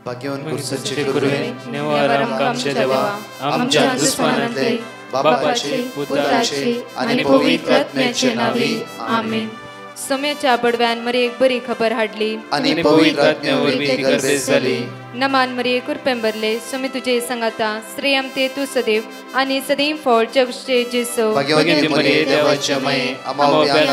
भाग्यवान कुर्साचे कुरुवे नेवार आमच्या देवा आमच्या दुश्मनांतले बापाचे पुत्राचे आणि पवित्र आत्म्याचे नावे आमेन. सोम्याच्या बडव्यान मरे एक बरी खबर हाडली आणि पवित्र आत्म्यावर भीती गर्देश झाली. नमान मरे कुरपेंबरले सोमे तुझे संगाता श्रेयम ते तू सदैव आणि सदैव फळ जगचे जेसो. भाग्यवती मरिये देवाच्या माये आम्हा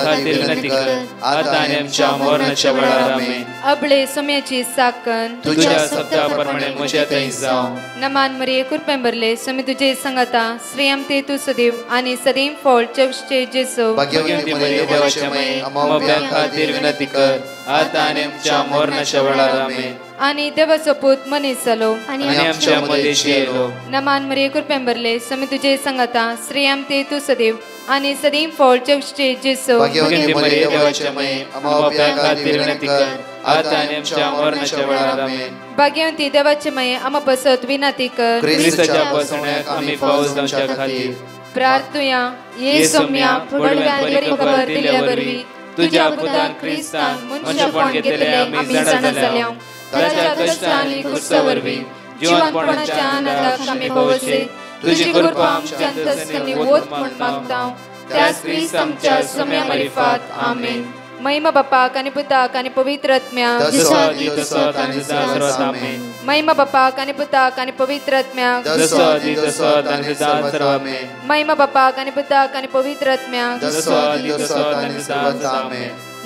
खातीर विनंती कर आता आणि आमच्या मरणाच्या वेळार आमेन. अबळे सोम्याची साकन तुझ्या शब्दाप्रमाणे म्हज्या थंय जावं. नमान मरे कुरपेंबरले सोमे तुझे संगाता श्रेयम ते तू सदैव आणि सदैव फळ जगचे जेसो. भाग्यवती मरिये देवाच्या माये आम्हा खातीर विनंती कर आता आणि आमच्या मरणाच्या वेळार आमेन. आणि देवाचो पूत मनीस जालो आणि आमच्या मदेशी येलो. नमान मरे कुरपेंबरले सोमे तुझे संगाता श्रेयम ते तू सदैव आणि सदैव फळ जगचे जेसो. भाग्यवती मरिये देवाच्या माये आम्हा खातीर विनंती कर आता आणि आमच्या मरणाच्या वेळार आमेन. भाग्यवती देवाचे माये आम्हा बसत विनंती कर ख्रिस्ताच्या बसण्याक आम्ही पावस जावच्या खातीर प्रार्थुया. ये सोम्या बडव्यान बरी खबर दिल्या वरवी तुझ्या पुतान ख्रिस्तान मनशापण घेतले आम्ही जाणा जाल्या. ताच्या कष्टांनी कुर्सावरवी जीवनपणाच्या आनंदाक आम्ही पावसे. तुझी कृपा आमच्या अंतस्करणी वोत म्हण मागता त्याच ख्रिस्त आमच्या सोम्या मरिफात आमेन. महिमा बापाक आणि पुताक आणि पवित्र आत्म्याक महिमा बापाक आणि पुताक आणि पवित्र आत्म्याक महिमा बापाक आणि पुताक आणि पवित्र आत्म्याक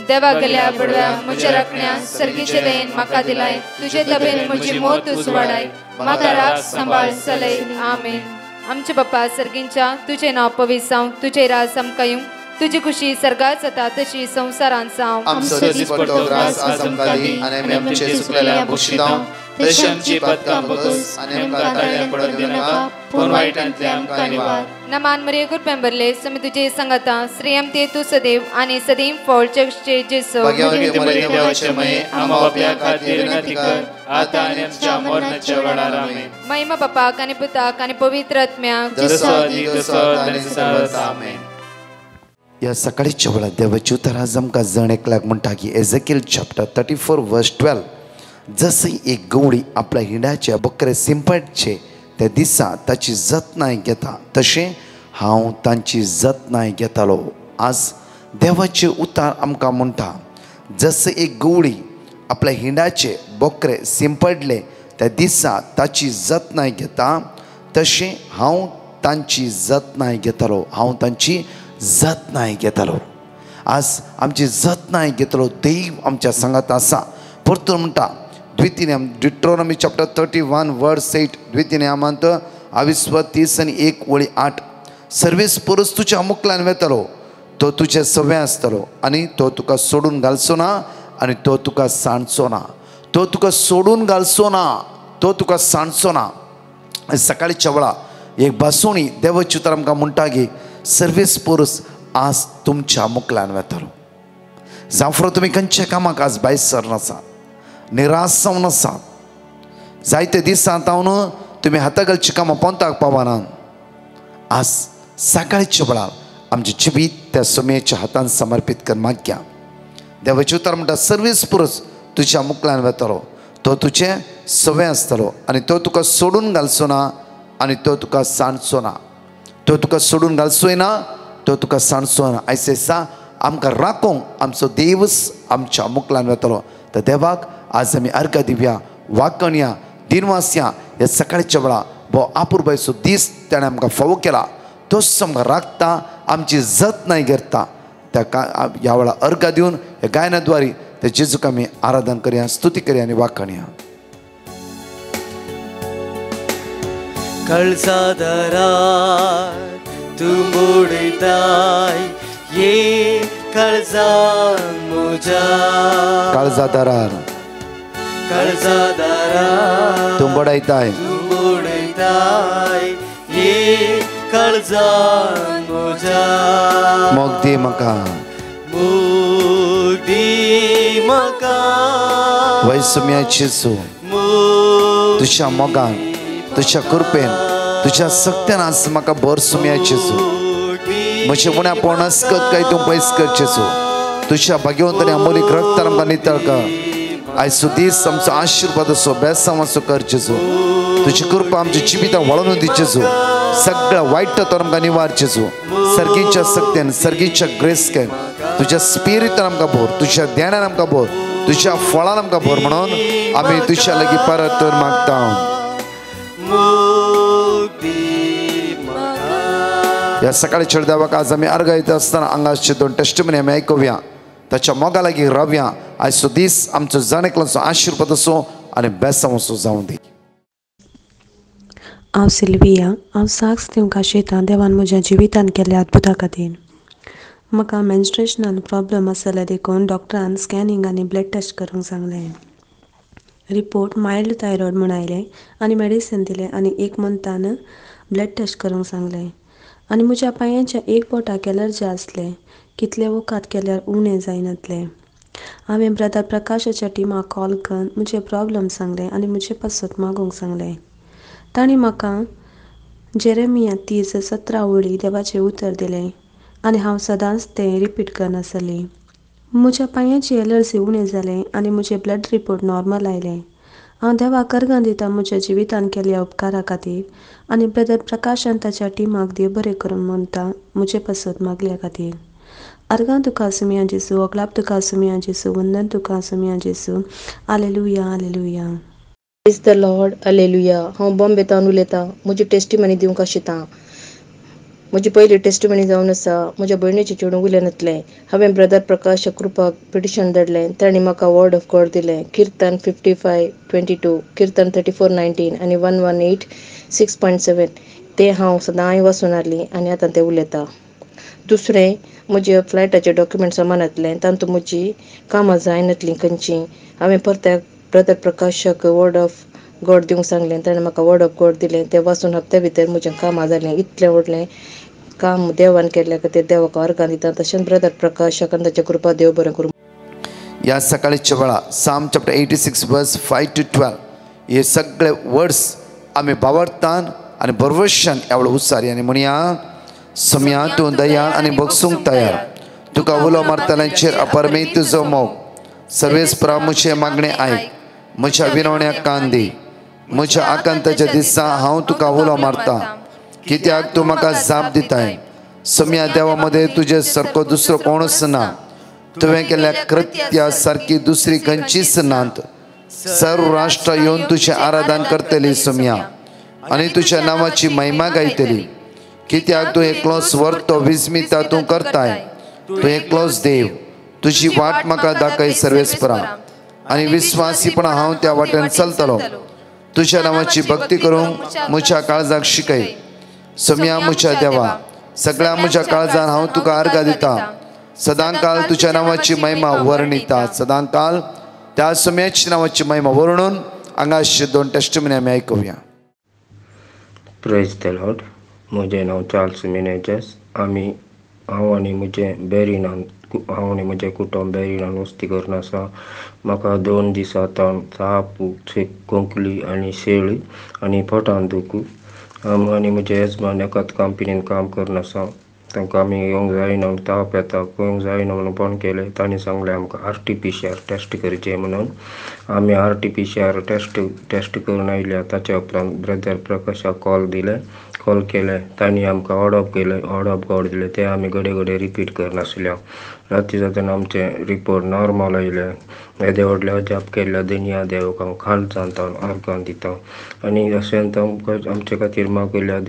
देवा गेल्या बडव्या म्हज्या राखण्या सर्गीचे देन म्हाका दिलाय. तुझे तबेन म्हजी मोत तूं वाडाय म्हाका राख सांबाळ चलय आमेन. आमचे बापा सर्गींच्या तुझे नाव पवित्र जावं. तुझे राज आमकां येवं. तुझी खुशी सर्गात जाता तशी संसारांत जावं. आमचो दिसपट्टो ग्रास आज आमकां दी आनी आमी आमचे सुकलेल्या बक्षितां तशी आमची पदकां बगस आनी आमकां ताळ्या पडूंक दिनाका पूण वायटांतले आमकां निवार. नमान मरे कुरपेंबरले सोमे तुझे संगाता श्रेयम ते तू सदैव आणि सदैव फळ जगचे जेसो. भाग्यवती मरिये देवाचे माये आम्हा बापया खातीर विनंती कर आता आनी आमच्या मरणाच्या वेळार आमेन. महिमा बापाक आणि पुताक आणि पवित्र आत्म्याक आमेन. या सकाळीच्या वेळार देवाची उतर आज आमकां जण एकल्याक म्हणटा की एझेकिएल चॅप्टर 34 वर्स 12 जशी एक गवळी आपल्या हिंडाच्या बकरे शिंपडचे त्या दिसा ताची जतनाय घेता तशें हांव तांची जतनाय घेतालो. आज देवाचे उतार आमकां म्हणटा जसे एक गवळी आपल्या हिंडाचे बकरे शिंपडले त्या दिसा ताची जतनाय घेता तशें हांव तांची जतनाय घेतालो. हांव तांची जतनाय घेतालो. आज आमची जतनाय घेतलो देव आमच्या संगात आसा. परतून म्हणटा डिट्रोनॉमी चॅप्टर 31 वर्स 8 द्वितीयनामांत 22:30 आणि 1:8 सर्वीस पुरुष तुझ्या मुखल्यान वेतलो तो तुझे सवे आसतलो आनी तो तुका सोडून घालचो ना आनी तो तुका सांडचो ना. तो तुका सोडून घालचो ना तो तुका सांडचो ना. सकाळीच्या वेळा एक बासुणी देवाची उतर आमकां म्हणटा की सर्वीस पुरुष आज तुमच्या मुखल्यान वेतलो. जावं तुमी खंयच्या कामाक आज भायर सरनासा निराश जावन आसा. जायते दीस जावन तुमी हाता घालची कामां पोंताक पावना. आज सकाळीच्या वेळार आमचे जिवीत त्या सोम्याच्या हातान समर्पीत कर मागया. देवाचे उतर म्हणटा सर्वीस पुरुष तुझ्या मुखल्यान वेतलो तो तुझे सवे आसतलो आनी तो तुका सोडून घालचो ना आनी तो तुका सांडचो ना. तो तुका सोडून घालचोय ना तो तुका सांडचो ना. आयज दिसा आमकां राखोंक आमचो देवच आमच्या मुखल्यान वेतलो. तर देवाक आज आमी अर्घ दिवया वाकणया दिनवासया. हे सकाळच्या वेळा भो आपुरबायचो दीस ताणें आमकां फावो केला तोच आमकां राखता आमची जतनाय करता. त्या ह्या वेळा अर्घ दिवन हे गायनाद्वारे ते जेजूक आमी आराधन करया स्तुती करया आनी वाकणया. काळजादारार तूं मोडयताय ये काळजान म्हज्या काळजादारार काळजादारार तूं मोडयताय ये काळजान म्हज्या मोग दी म्हाका वै सोम्याची सू तुझ्या मोगान तुझ्या कृपेन तुझ्या सक्त्यान आज म्हाका भर सोम्याची सू. म्हजे उण्या पोणस काय तूं पयस करचेचो. तुझ्या भाग्यवंतांनी अमोलीक रक्तान आमकां नितळ कर. आयचो दीस आमचो आशीर्वाद असो बेसांव असो कर जेजू तुझी कृपा आमच्या जिवितां वळोवन दी जेजू सगळ्या वाईट तर आमकां निवार जेजू सर्गीच्या शक्तीन सर्गीच्या ग्रेसकेन तुझ्या स्पिरिटान आमकां भर तुझ्या ध्यानान आमकां भर तुझ्या फळान आमकां भर म्हणून आमी तुझ्या लागीं परत तर मागता या सकाळच्या देवाक आज आमी अर्घ येता आसतना हांगाचे 2 टेस्टिमनी आमी आयकुया ताच्या मोगा लागीं रावया आयचो दीस आमचो जाणेकलांचो आशिर्वाद असो आनी बेसांव असो जावं दी हांव सिल्विया हांव साक्स दिवंक शेतां देवान म्हज्या जिवितान केल्ल्या अद्भुता खातीर म्हाका मेन्स्ट्रुएशनान प्रॉब्लम आसले देखून डॉक्टरान स्कॅनिंग आनी ब्लड टेस्ट करूंक सांगलें रिपोर्ट मायल्ड थायरॉयड म्हूण आयलें आनी मेडिसीन दिलें आनी 1 मंथान ब्लड टेस्ट करूंक सांगलें आनी म्हज्या पांयांच्या एक बोटाक एलर्जी आसलें कितले वखद केल्यार उणें जायनातलें हांवें ब्रदर प्रकाशाच्या टिमाक कॉल करून म्हजें प्रॉब्लम सांगलें आनी म्हजें पासत मागूंक सांगलें तांणी म्हाका जेरेमिया 30:17 वळी देवाचें उतर दिलें आनी हांव सदांच तें रिपीट करनासली म्हज्या पांयांची एलर्जी उणें जालें आनी म्हजें ब्लड रिपोर्ट नॉर्मल आयलें हांव देवाक अर्घां दिता म्हज्या जिवितान केल्ल्या उपकारा खातीर आनी ब्रदर प्रकाशान ताच्या टिमाक देव बरें करून म्हणटा म्हजे पासत मागल्या खातीर अर्घां तुका आसुमिया जेसू ओगलाप तुका आसुमिया जेसू वंदन तुका आसुमिया जेसू हालेलुया हालेलुया प्रेज द लॉर्ड हालेलुया हांव बॉम्बेतान उलयतां म्हजी टेस्टिमनी दिवंक आशितां म्हजी पयली टेस्टिमनी जावन आसा म्हज्या भयणीचें चेडूं उलयनातलें हांवें ब्रदर प्रकाश कृपाक पिटिशन धाडलें तांणी म्हाका वर्ड ऑफ गॉड दिलें किर्तन 55:22 किर्तन 34:19 आनी 118:6.7 ते हांव सदांय वाचून हाडलीं आनी आतां तें उलयतां दुसरें म्हज्या फ्लायटाचें डॉक्युमेंट सामानांतलें तातूंत म्हजी कामां जायनातलीं खंयचीं हांवें परत्याक ब्रदर प्रकाशाक वर्ड ऑफ गॉड दिवंक सांगलें ताणें म्हाका वर्ड ऑफ गॉड दिलें तें वाचून हप्त्या भितर म्हजें कामां जालें इतलें व्हडलें काम देवान केल्ल्या खातीर देवाक अर्घां दिता तशेंच ब्रदर प्रकाशाक आनी ताच्या कृपा देव बरें करूं या सकाळच्या वेळा साम चॅप्टर 86 वर्स 5 to 12 हे सगळे वर्ड्स आमी बावरतान आनी बरवशान एवढं उसारी आनी म्हणया सम्या तूं दयाळ आनी बगसूंक तयार तुका उलो मारतल्यांचेर अपरमे तुजो मोग सर्वेस्परा म्हजें मागणें आयक म्हज्या विनवण्याक कान दी म्हज्या आकांताच्या दिसा हांव तुका उलो मारता कित्याक तूं म्हाका जाप दिताय सम्या देवा मदें तुजे सारको दुसरो कोणूच ना तुवें केल्ल्या कृत्या सारकी दुसरी खंयचीच नात सर्व राष्ट्र येवन तुजें आराधन करतली सम्या आनी तुज्या नांवाची महिमा गायतली कित्याक तूं एकलोच वर्तो विस्मिता तूं करताय तूं एकलोच देव तुजी वाट म्हाका दाखय सर्वेस्परा आनी विस्वासीपणा हांव त्या वाटेन चलतलो तुज्या नांवाची भक्ती करूंक म्हज्या काळजाक शिकय सम्या म्हज्या देवा सगळ्या म्हज्या काळजान हांव तुका अर्घ दिता सदांकाल तुज्या नांवाची महिमा वर्णिता सदांकाल त्या सम्याची नांवाची महिमा वर्णून हांगाचे 2 टेस्टिमनी आमी आयकुया प्रेज द लॉर्ड म्हजें नांव चार्ल्स मिनेजस हांव आनी म्हजें कुटुंब बेरिनान वस्ती करून आसा म्हाका 2 दिसांतान ताप खोंकली आनी शेळी आनी पोटान दूख हांव आनी म्हजे यजमान एकाच कंपनीन काम करून आसा तांकां आमी येवंक जायना ताप येता येवंक जायना म्हणून फोन केलें तांणी सांगलें आमकां RT-PCR टेस्ट करचें म्हणून आमी RT-PCR टेस्ट करून आयल्या ताच्या उपरांत ब्रदर प्रकाशाक कॉल केले तांणी आमकां ऑर्ड ऑफ गॉड दिलें तें आमी घडये रिपीट करनासल्या राती जातना आमचें रिपोर्ट नॉर्मल आयलें येदे व्हडले अजाप केल्ल्या दुनिया देवाक हांव खाल जातां अर्घां दिता आनी अशेंच आमचे खातीर मागिल्ले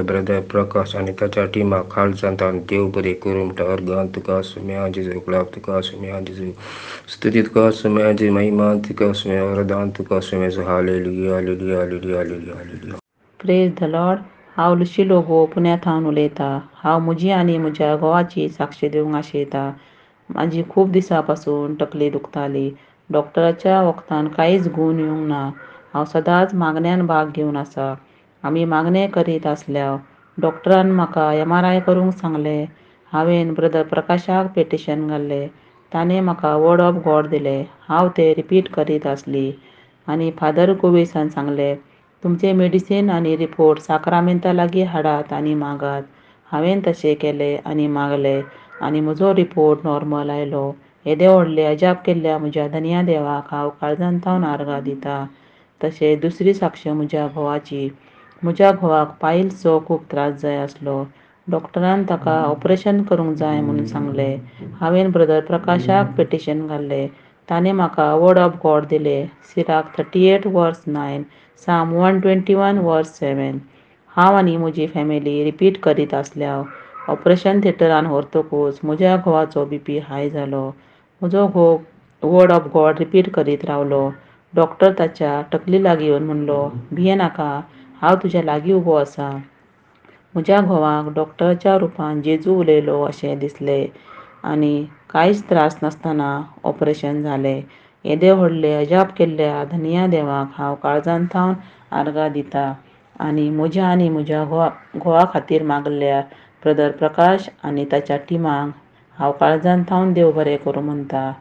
ब्रदर प्रकाश आनी ताच्या टिमाक खाल जातां देव बरें करूं म्हणटा अर्घां तुका आसुम्या जेजू गुलाब तुका आसुम्या जेजू स्तुती तुका आसुम्या जी महिमा तुका आसुम्या वरदान तुका आसुम्या हालेलुया हालेलुया हालेलुया हालेलुया हालेलुया प्रेज द लॉर्ड हांव लुशिलो गो पुण्याथावन उलयतां हांव म्हजी आनी म्हज्या घोवाची साक्षी दिवंक आशयतां म्हाजी खूब दिसां पासून तकली दुखताली डॉक्टराच्या वखदान कांयच गूण येवंक ना हांव सदांच मागण्यांत भाग घेवन आसा आमी मागणें करीत आसल्या डॉक्टरान म्हाका MRI करूंक सांगलें हांवें ब्रदर प्रकाशाक पिटिशन घाल्लें ताणें म्हाका वर्ड ऑफ गॉड दिलें हांव तें रिपीट करीत आसली आनी फादर गोवेसान सांगलें तुमचे मेडिसीन आनी रिपोर्ट साक्रामेंता लागीं हाडात आनी मागात हांवें तशें केलें आनी मागलें आनी म्हजो रिपोर्ट नॉर्मल आयलो येदे व्हडले अजाप केल्ल्या म्हज्या धन्या देवाक हांव काळजांतावन आर्गां दिता. तशेंच दुसरी साक्ष म्हज्या घोवाची. म्हज्या घोवाक पायल्सचो खूब त्रास जाय आसलो. डॉक्टरान ताका ऑपरेशन करूंक जाय म्हणून सांगलें. हांवें ब्रदर प्रकाशाक पेटिशन घाल्लें. ताणें म्हाका वर्ड ऑफ गॉड दिलें. सिराक 38:9, साम 121:7. हांव आनी म्हजी फॅमिली रिपीट करीत आसल्यार ऑपरेशन थिएटरान व्हरतकूच म्हज्या घोवाचो BP हाय जालो. म्हजो घोव वर्ड ऑफ गॉड रिपीट करीत रावलो. डॉक्टर ताच्या तकली लागीं येवन म्हणलो, भिये नाका, हांव तुज्या लागीं उबो आसा. म्हज्या घोवाक डॉक्टराच्या रुपान जेजू उलयलो अशें दिसलें आनी कांयच त्रास नासतना ऑपरेशन जालें. येदे व्हडले अजाप केल्ल्या धन्या देवाक हांव काळजांतावन आर्गां दिता आनी म्हज्या घोवा खातीर मागल्या ब्रदर प्रकाश आनी ताच्या टिमाक हांव काळजांतावन देव बरें करूं म्हणटा.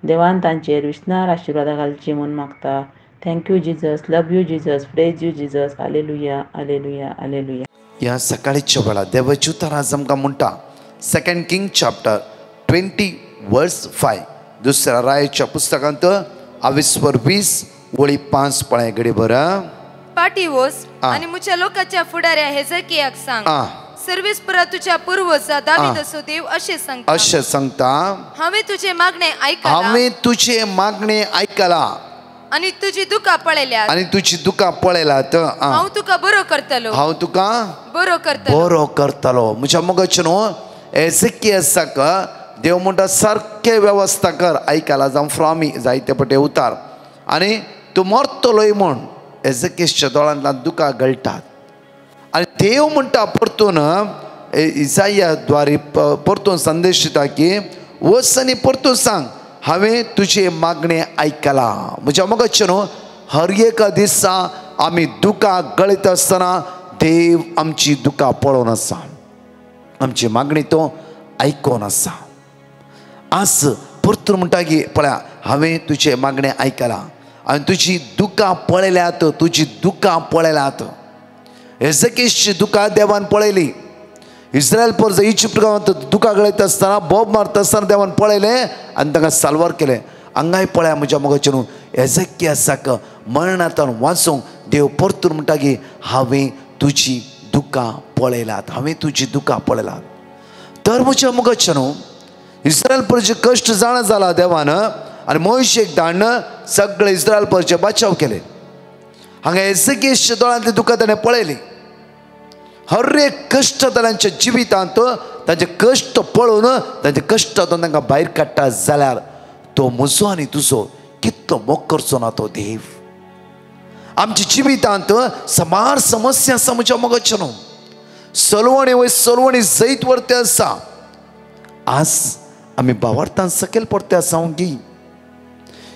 देवान तांचेर विस्नार आशिर्वाद घालची म्हूण मागता. Thank you Jesus, love you Jesus, praise you Jesus, hallelujah हालेलुया हालेलुया. ह्या सकाळीच्या वेळा देवाची उतर आज आमकां म्हणटा 2 किंग चॅप्टर 20:5. दुसऱ्या रायाच्या पुस्तकांत 22:20 पळय घडी बरं. पाटी वच आणि मुच्या लोकांच्या फुडाऱ्या हेजेकियाक सांग, सर्वेस्परा तुझ्या पूर्वजा दावीद असो देव अशें सांगता, हांवें तुझे मागणे आयकला आणि तुझी दुकां पळयल्यात. हांव तुका बरो करतलो. म्हज्या मोगाचें न्हू हेजेकियासाक देव म्हणटा सारकें वेवस्था कर. आयकला जावं फ्रॉमी जायते पटे उतार आनी तूं मरतलोय म्हूण हेजेकियाच्या दोळांतल्यान दुकां गळटात. आनी देव म्हणटा परतून इसाया द्वारे परतून संदेश दिता की वच आनी परतून सांग, हांवें तुजे मागणे आयकला. म्हज्या मोगाचें न्हू हर एक दिसा आमी दुकां गळीत आसतना देव आमची दुकां पळोवन आसा, आमची मागणी तो आयकोन आसा. आज परतून म्हणटा की पळया हांवें तुजे मागणे आयकला आनी तुजी दुकां पळयल्यात. हेजेकियाची दुकां देवान पळयली. इस्रायल परजा इजिप्ट गांवांत दुकां गळयत आसतना बोब मारता आसतना देवान पळयलें आनी तांकां साल्वार केलें. हांगाय पळया म्हज्या मोगाचें न्हू हेजेकियासाक मरणांतल्यान वाचूंक देव परतून म्हणटा की हांवें तुजी दुकां पळयलात. तर म्हज्या मोगाचें न्हू इस्रायल परजे कश्ट जाणा जाला देवान आनी मोशेक धाडन सगळे इस्रायल परजे बचाव केले. हांगा हेजेकियाच्या दोळांतली दुकां ताणें पळयली. हर एक कश्ट तांच्या जिवितांत तांचे कश्ट पळोवन तांचे कश्टांतून तांकां भायर काडटा जाल्यार तो म्हजो आनी तुजो कितलो मोग करचो ना तो देव. आमच्या जिवितांत समार समस्या आसा म्हज्या मोगाचें न्हू. सलवणी जैत वरते आसा. आज आमी भावार्थान सकयल पडते आसा की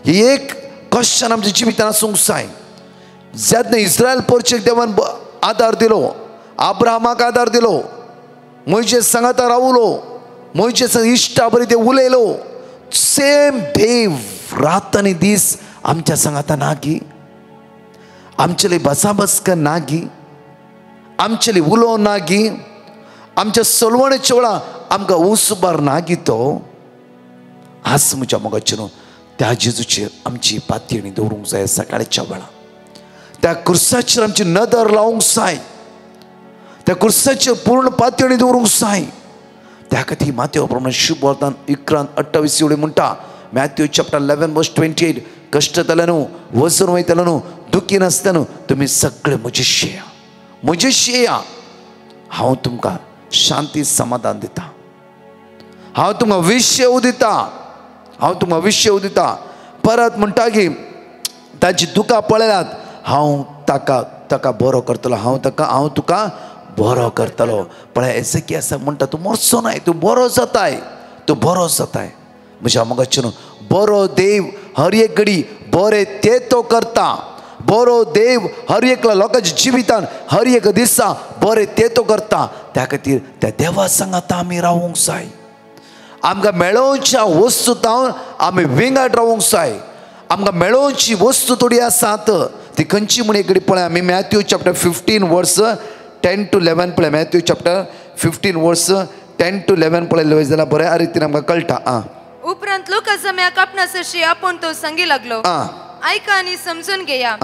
ही एक क्वेश्चन आमच्या जिवितांत आसूंक जाय. जेन्ना इस्रायल परचेक देवान आदार दिलो, अब्राहमाक आदार दिलो, मोइशेस सांगाता रावलो, मोइशेस इश्टा बरी ते उलयलो, सेम देव रात आनी दीस आमच्या सांगाता ना की, आमचेली बसाबसका ना की, आमचेली उलो ना की, आमच्या सलवणेच्या वेळा आमकां उसबार ना की तो. आज म्हज्या मोगाचें न्हू त्या जेजूचेर आमची पातयणी दवरूंक जाय. सकाळच्या वेळा त्या कुर्साचेर आमची नदर लावंक जाय. त्या कुर्साचेर पूर्ण पातयणी दवरूंक जाय. त्या खातीर मातयेव प्रमाणे शुभ वर्तान 11:28 म्हणटा मॅथ्यू चॅप्टर 11:28 कश्ट जाले न्हू, वचून वयतले न्हू, दुखी नासता न्हू, तुमी सगळे म्हजेशी येया. हांव तुमकां शांती समाधान दिता. हांव तुमकां विशय दिता. परत म्हणटा की ताची दुकां पळयल्यात, हांव ताका बरो करतलो. हांव तुका बरो करतलो. पण हेजेकियासाक म्हणटा तूं मरचो नाय, तूं बरो जाताय. म्हज्या मोगाचें न्हू बरो देव हर एक घडी बरें ते तो करता. बरो देव हर एक लोकांच्या जिवितान हर एक दिसा बरें ते तो करता. त्या खातीर त्या देवा सांगाता आमी रावूंक जाय. आमकां मेळोवच्या वस्तूंत आमी विंगड रावूंक जाय. आमकां मेळोवची वस्तू थोडी आसात ती खंयची म्हण एक घडी पळय. आमी मॅथ्यू चॅप्टर 15:10-11 पळय. मॅथ्यू चॅप्टर 15:10-11 पळयलें जाल्यार बऱ्या रितीन आमकां कळटा. उपरांत लोक जम्याक आपणासशी आपूण तो संगी लागलो. ऐका आणि समजून घेया.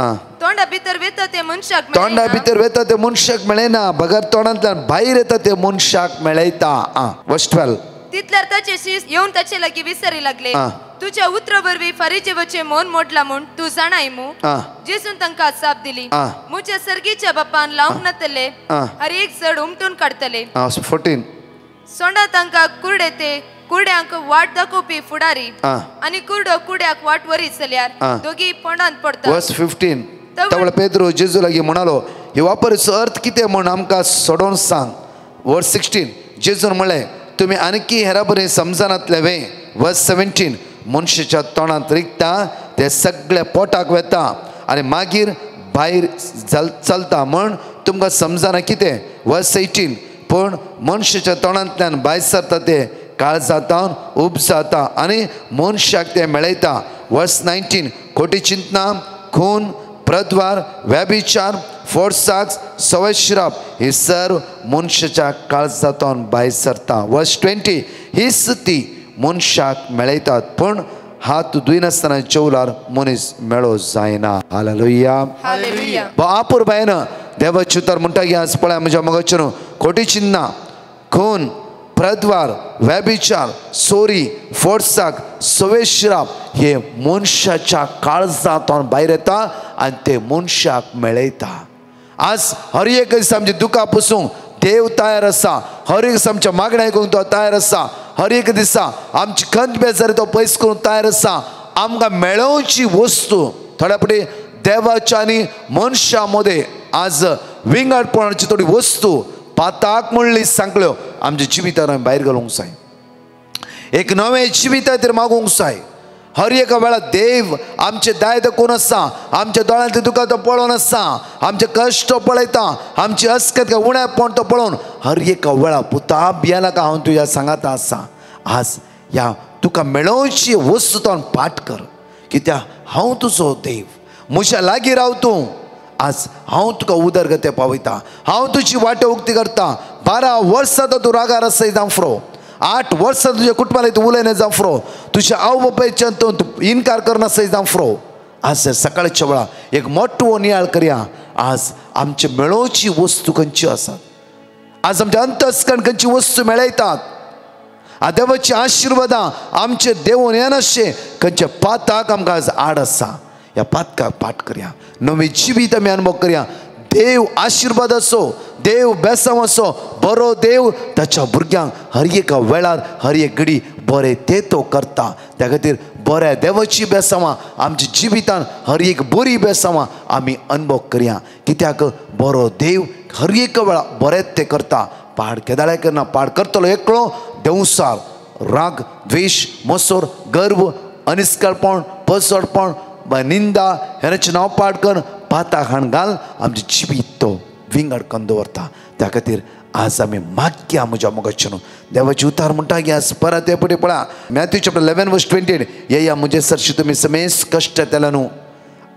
तोंडा भितर वेता ते मनशाक तोंडा भितर वेता ते मनशाक मेळना, बगर तोंडांतल्यान भायर येता ते मनशाक मेळयता. वर्स 12. तितल्यार ताचे शिष्य येऊन ताचे लागीं विचारी लागले, तुझ्या उतरावरवी फारिजेवाचे मन मोडला म्हूण तू जाणाय मू? जेसून तांकां साप दिली, मुझ्या सर्गीच्या बापान लावंक नातले हर एक जड उमटून काडतले. 14. सोंडा तांकां कुरडे ते कुरड्यांक वाट दाखोवपी फुडारी आनी कुरडो कुड्याक वाट वरी चल्यार दोगी पोंडांत पडटा. वर्स 15. तवळ पेद्रो जेजू लागीं म्हणालो, हे वापरचो अर्थ कितें म्हूण आमकां सोडोवन सांग. वर्स 16. जेजून म्हणलें, तुम्ही आणखी हेरा बरें समजनातले वे. वर्स 17. मनशाच्या तोंडांत रिगता ते सगळे पोटाक वेता आनी मागीर भायर चलता म्हण तुमकां समजना कितें. वर्स 18. पूण मनशाच्या तोंडांतल्यान भायर सरता ते काळजांतान उपजाता आनी मनशाक ते मेळयता. वर्स 19. खोटी चिंतना, खून, प्रद्वार, व्याभिचार, फोडसाक, सवयश्राप हे सर्व मनशाच्या काळजांतान भायर सरता. वर्स 20. हीच ती मनशाक मेळयतात पूण हात धुयनासतना जेवल्यार मनीस मेळो जायना. हालेलुया. आपूर बायन देवाचे उतर म्हणटा की आज पळय म्हज्या मगाच्यान खोटी चिन्ना, खून, प्रद्वार, व्याभिचार, चोरी, फोडसाक, सवेश्राप हे मनशाच्या काळजांतून भायर येता आनी ते मनशाक मेळयता. आज हर एक दिसा आमची दुकां पुसूंक देव तयार आसा. हर एक दिसा आमच्या मागण्या आयकूंक तो तयार आसा. हर एक दिसा आमची खंत बेजार तो पयस करूंक तयार आसा. आमकां मेळोवची वस्तू थोड्या फावटी देवाच्या आनी मनशा मदें आज विंगडपणाची थोडी वस्तू पाताक म्हणली सांगल्यो आमच्या जिवितान भायर घालूंक जाय. एक नवें जिवीत तर मागूंक जाय. हर एका वेळार देव आमचे दाय दाखोवन आसा, आमच्या दोळ्यांतले दुकां तो पळोवन आसा, आमचे कश्ट पळयता, आमची अस्कत उणेपण तो पळोवन हर एका वेळार पुता भियेला का हांव तुज्या सांगाता आसा. आज ह्या तुका मेळोवची वस्तू तो पाठ कर, कित्याक हांव तुजो देव, म्हज्या लागीं राव तूं. आज हांव तुका उदरगती पावयता, हांव तुजी वाट उक्ती करता. 12 वर्सां तूं रागार आसय जावं फुरो, 8 वर्सां तुज्या कुटुंबाला तूं उलयना जावं फुरो, तुज्या आवय बापायच्यान तूं इन्कार करनासय जावं फुरो. आज सकाळच्या वेळा एक मोठो नियाळ करया. आज आमचे मेळोवची वस्तू खंयची आसात? आज आमच्या अंतस्करण खंयची वस्तू मेळयतात? देवाची आशिर्वादां आमचे देवून येनाशे खंयचे पाताक आमकां आज आड आसा. ह्या पातकाक पाठ करया, नवी जिवीत आमी अनुभव करया. देव आशिर्वाद असो, देव बेसांव असो, बरो देव ताच्या भुरग्यांक हर एका वेळार हर एक घडी बरें ते तो करता. त्या खातीर बऱ्या देवाची बेसांवां आमच्या जिवितान हर एक बरी बेसांवां आमी अनुभव करया. कित्याक बरो देव हर एक वेळा बरेंच ते करता. पाड केदाळे करना, पाड करतलो एकलो देवसार, राग, द्वेष, मसोर, गर्व, अनिस्कळपण, पसडपण, निंदा हेराचें नांव पाड कर, पाताक हाण घाल, आमचें जिवीत तो विंगड करून दवरता. त्या खातीर आज आमी मागया म्हज्या मोगाच्यान. देवाची उतार म्हणटा की आज परत हे पटी पळया मॅथ्यू चॅप्टर 11 वर्स 28. येया म्हजे सरशी तुमी समेस कश्ट येतले न्हू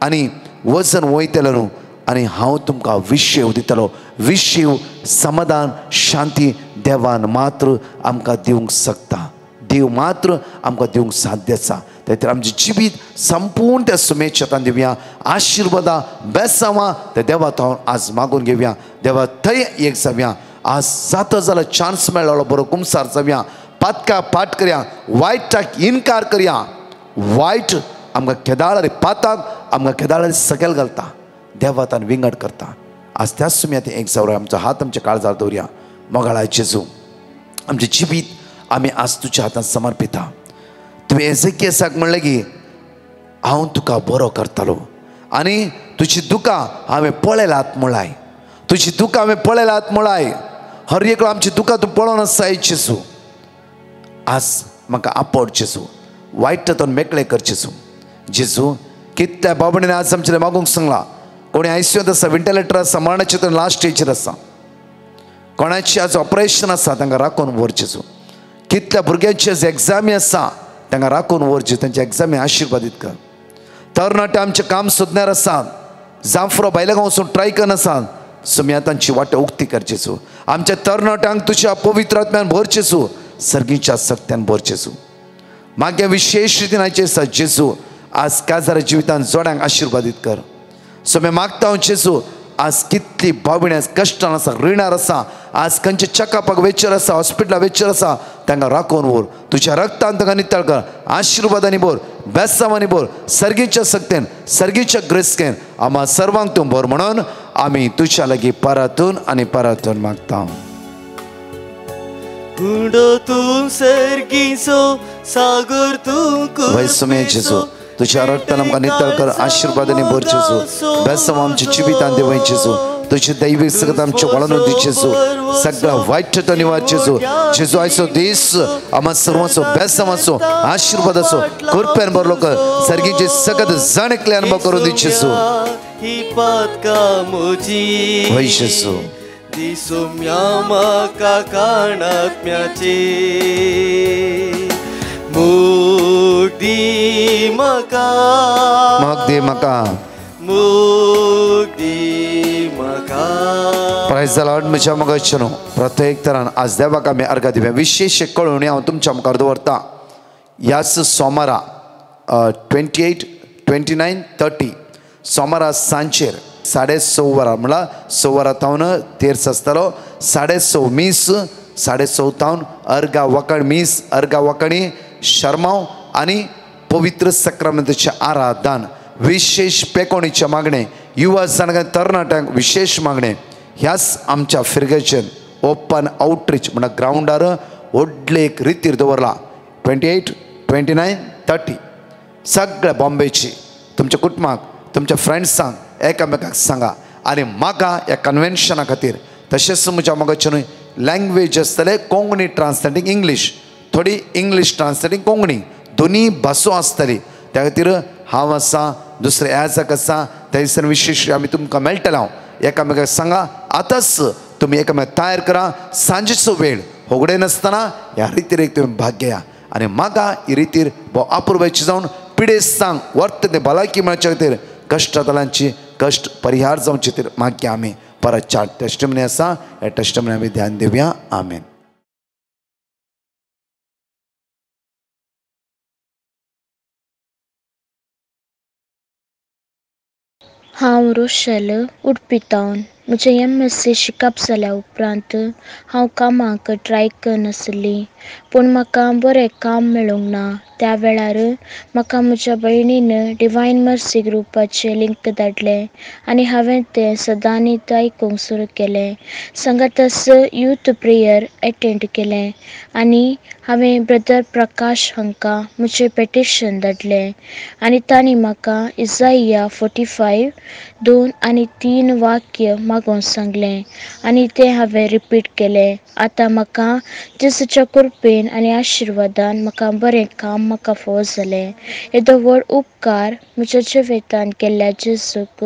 आनी वजन वयतले न्हू आनी हांव तुमकां विशीव दितलो. विशीव, समाधान, शांती देवान मात्र आमकां दिवंक शकता. देव मात्र आमकां दिवंक साध्य आसा. त्यातून आमचे जिवीत संपूर्ण त्या सुमेच्या हातान दिवया. आशिर्वादां बेसांवां त्या देवात आज मागून घेवया. देवा थंय एक जावया. आज जाता जाल्यार चान्स मेळ्ळो बरो कुमसार जावया. पातका पाठ करया, वायटाक इन्कार करया. वायट आमकां केदाळ पाताक आमकां केदाळ सकयल घालता, देवातान विंगड करता. आज त्याच सुमयात एक जावया. आमचो हात आमच्या काळजार दवरया. मोगाळा जेजू, आमचें जिवीत आमी आज तुज्या हातांत समर्पिता. तुवें एजेकियासाक म्हणलें की हांव तुका बरो करतलो आनी तुजी दुकां हांवें पळयलात म्हळाय. तुजी दुकां हांवें पळयलात म्हळाय. हर एक आमची दुकां तूं पळोवन आसा जेजू. आज म्हाका आपड जेजू, वायट तातून मेकळे कर जेजू. जेजू कितल्या बाबणेन आज आमचे मागूंक सांगला. कोणी आयसीयूत आसा, वेंटिलेटर आसा, मरणाचे लास्ट स्टेजीर आसा, कोणाची आज ऑपरेशन आसा तांकां राखून व्हर जेजू. कितल्या भुरग्यांची आज एग्जामी आसा तांकां राखून व्हरचे, तांच्या एग्जामी आशिर्वादीत कर. तरणाटे आमचें काम सोदण्यार आसात, जांफरो भायल्या गांव वचून ट्राय करनासात, सुमयातांची वाट उक्ती कर जेजू. आमच्या तरणाट्यांक तुज्या पवित्र आत्म्यान भर जेजू, सर्गीच्या सक्त्यान भर जेजू. मागे विशेष रितीन आयचे आसा जेजू आज काजार जिवितांत जोड्यांक आशिर्वादीत कर. सो मी मागता हांव जेजू आज कितली भावभिणां कश्टान आसा रिणार आसा आज खंयचे चकापाक वेचर आसा हॉस्पिटलां वेचर आसा तांकां राखून व्हर तुज्या रक्तान तांकां नितळ कर आशिर्वादांनी भर बेसांवांनी भर सर्गीच्या सक्तेन सर्गीच्या ग्रेस्केन आम्हा सर्वांक तूं भर म्हणून आमी तुज्या लागीं परतून आनी परतून मागता. तूं सर्गीचो सागर तूं वैसमे जेजू तुझ्या रक्तान आमकां नितळ कर आशिर्वादांनी भर जेजू बेसांव आमच्या जिवितांत देवय जेजू तुझे दैवीक सगळं आमच्या वळून दी जेजू सगळा वायटता निवार जेजू जेजू आयचो दीस आम्हा सर्वांचो बेसांवाचो आशिर्वाद असो कृपेन भरलो कर सर्गीचे सगळं जाण एकले अनुभव करून दी जेजू ही पातकां म्हजी वै जेजू दिसो म्हाका काणात्म्याचे मोग दी म्हाका प्राइज द लॉर्ड. म्हज्या मगजनो प्रत्येक तरान आज देवाक आमी अर्घ दिवया विशेष कळवणी हांव तुमच्या मुखार दवरता. ह्याच सोमारा 28, 29, 30 सोमारा सांजेर 6:30 वरां म्हळ्यार 6 वरां तावन तेर्स आसतलो 6:30 मीस 6:30 तावन अर्घा वखण मीस अर्घा वखणी शर्माव आनी पवित्र सक्रामेंताचें आराधन विशेष पेकोणीचे मागणे युवा जाणट्या तरणाट्यांक विशेष मागणे ह्याच आमच्या फिरगेचेर ओपन आउटरीच म्हणल्यार ग्राउंडार व्हडले एक रितीर दवरला 28, 29, 30 सगळ्या बॉम्बेची तुमच्या कुटुंबाक तुमच्या फ्रेंड्सांक एकामेकाक सांगा आनी म्हाका ह्या कन्वेन्शना खातीर तशेंच म्हज्या मगजनूय लँग्वेज आसतले कोंकणी ट्रान्सलेटींग इंग्लीश थोडी इंग्लीश ट्रान्सलेटींग कोंकणी दोनी भासो आसतली त्या खातीर हांव आसा दुसरे ॲजाक आसा त्या दिसांनी विशेष आमी तुमकां मेळटले. हांव एकामेकाक सांगा आतांच तुमी एकामेक तयार करा सांजेचो वेळ होगडे नासतना ह्या रितीर एक तुमी भाग घेया आनी म्हाका ही रितीर भोव अपुर्बाची जावन पिडेस सांग वर्त ते भलायकी मेळचे खातीर कश्टातलांची कश्ट परिहार जावचे खातीर मागया आमी. परत 4 टेस्टिमनी आसा ह्या टेस्टिमनी आमी ध्यान दिवया. आमेन. हांव रोशेल उडपितावन म्हजें MSc शिकप जाल्या उपरांत हांव कामाक ट्राय करनासली पूण म्हाका बरें काम मेळूंक ना. त्या वेळार म्हाका म्हज्या भयणीन डिवायन मर्सी ग्रुपाचें लिंक धाडलें आनी हांवें तें सदांच आयकूंक सुरू केलें. सांगाताच यूथ प्रेयर एटेंड केलें आनी हांवें ब्रदर प्रकाश हांकां म्हजें पेटिशन धाडलें आनी तांणी म्हाका इसाइया 45, 2 आनी 3 वाक्य मागोवंक सांगलें आनी तें हांवें रिपीट केलें. आतां म्हाका जेजूच्या कृपेन आनी आशिर्वादान म्हाका बरें काम म्हाका फावो जालें. येदो व्हड उपकार म्हज्या जिवितांत केल्ल्या जेजूक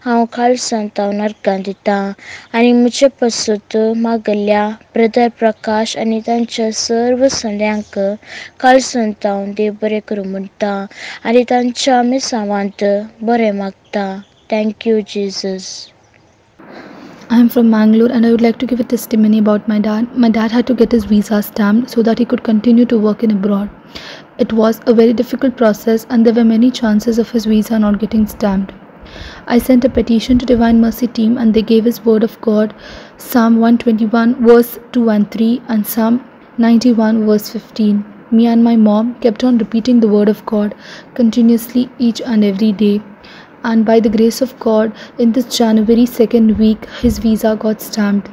हांव खालसांतावन अर्गां दितां आनी म्हजे पासूत मागल्ल्या ब्रदर प्रकाश आनी तांच्या सर्व सल्ल्यांक खालसांतावन देव बरें करूं म्हणटा आनी तांच्या मेसावांत बरें मागता. Thank you, Jesus. I am from Mangalore and I would like to give a testimony about my dad. My dad had to get his visa stamped so that he could continue to work in abroad. It was a very difficult process and there were many chances of his visa not getting stamped. I sent a petition to Divine Mercy team and they gave us word of God, Psalm 121 verse 2 and 3 and Psalm 91 verse 15. Me and my mom kept on repeating the word of God continuously each and every day. And by the grace of God, in this January 2nd week, his visa got stamped.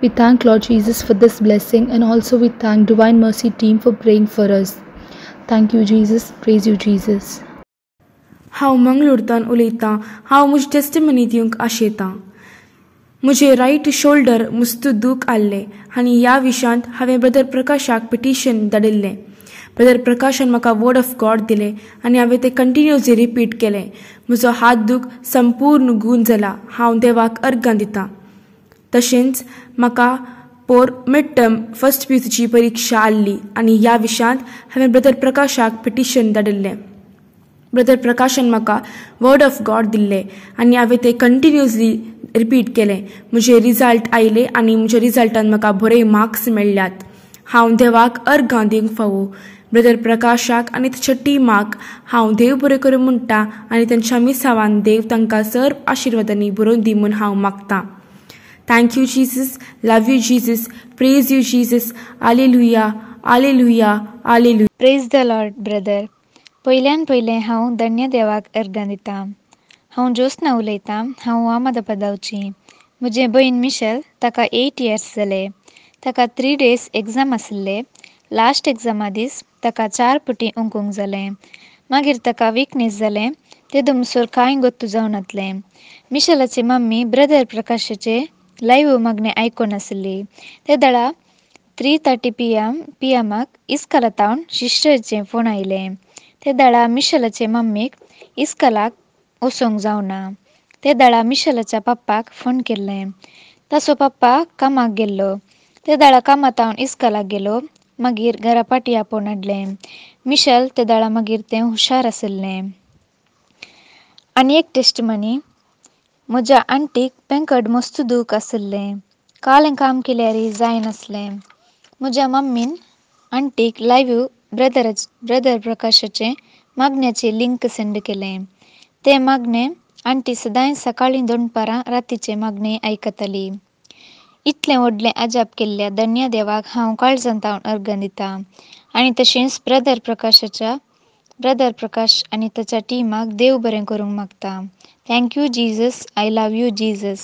We thank Lord Jesus for this blessing and also we thank Divine Mercy team for praying for us. Thank you, Jesus. Praise you, Jesus. हांव मंगळूरतान उलयतां. हांव म्हजी testimony दिवंक आशेतां. म्हजे right shoulder मस्त दूख आसलें आनी ह्या विशयांत हांवें ब्रदर प्रकाशाक पिटिशन धाडिल्लें. ब्रदर प्रकाशान म्हाका वर्ड ऑफ गॉड दिलें आनी हांवें तें कंटिन्युअसली रिपीट केलें. म्हजो हात दूख संपूर्ण गूण जाला. हांव देवाक अर्गां दितां. तशेंच म्हाका मिड टर्म फर्स्ट PUCची परीक्षा आसली आनी ह्या विशयांत हांवें ब्रदर प्रकाशाक पिटिशन धाडिल्लें. ब्रदर प्रकाशान म्हाका वर्ड ऑफ गॉड दिल्लें आनी हांवें तें कंटिन्युअसली रिपीट केलें. म्हजे रिजल्ट आयले आनी म्हज्या रिजल्टान म्हाका बरे मार्क्स मेळ्ळ्यात. हांव देवाक अर्गां दिवंक फावो. ब्रदर प्रकाशाक आनी ताच्या टिमाक हांव देव बरें करूं म्हणटा आनी तांच्या मिसावान देव तांकां सर्व आशिर्वादांनी बरोवन दी म्हूण हांव मागतां. Thank you Jesus, love you Jesus, praise you Jesus, आलेलुया आलेलुया आलेलुया. Praise the Lord brother. पयल्यान पयलें हांव धन्य देवाक अर्गां दितां. हांव ज्योत्स्ना उलयतां. हांव अहमदाबादावची. म्हजें भयण मिशेल, ताका 8 years जाले. ताका 3 days एग्जाम आसले. लास्ट एग्जामा दीस ताका 4 पटी उंकूंक जालें. मागीर ताका वीकनेस जालें. तेदो मुसोर कांय गोत्तू जावन नासलें. मिशेलाची मम्मी ब्रदर प्रकाशाचे लायव्ह मागणें आयकोन आसली. ते दळा 3:30 PM इस्कालातावन सिस्टरचें फोन आयलें. ते दळा मिशेलाचे मम्मीक इस्कालाक वचोंक जावना. ते दळा मिशेलाच्या पप्पाक फोन केल्लें. ताचो पप्पा कामाक गेल्लो. ते दळा कामातावन इस्कालाक गेलो. मागीर घरा पाटी आपोवन हाडलें. मिशेल ते दळा मागीर तें हुशार आसलें. आनी एक टेस्टमनी. म्हज्या आंटीक पेंकड मस्त दूख आसलें. कालें काम केल्यारय जायनासलें. म्हज्या मम्मीन आंटीक लायव्ह ब्रदर प्रकाशाचें मागण्याचें लिंक सेंड केलें. तें मागणें आंटी सदांय सकाळीं दनपारां रातीचें मागणें आयकताली. इतलें व्हडलें अजाप केल्ल्या धन्य देवाक हांव काळजांतावन अर्गां दितां. आनी तशेंच ब्रदर प्रकाश आनी ताच्या टिमाक देव बरें करूंक मागता. Thank you Jesus, I love you Jesus.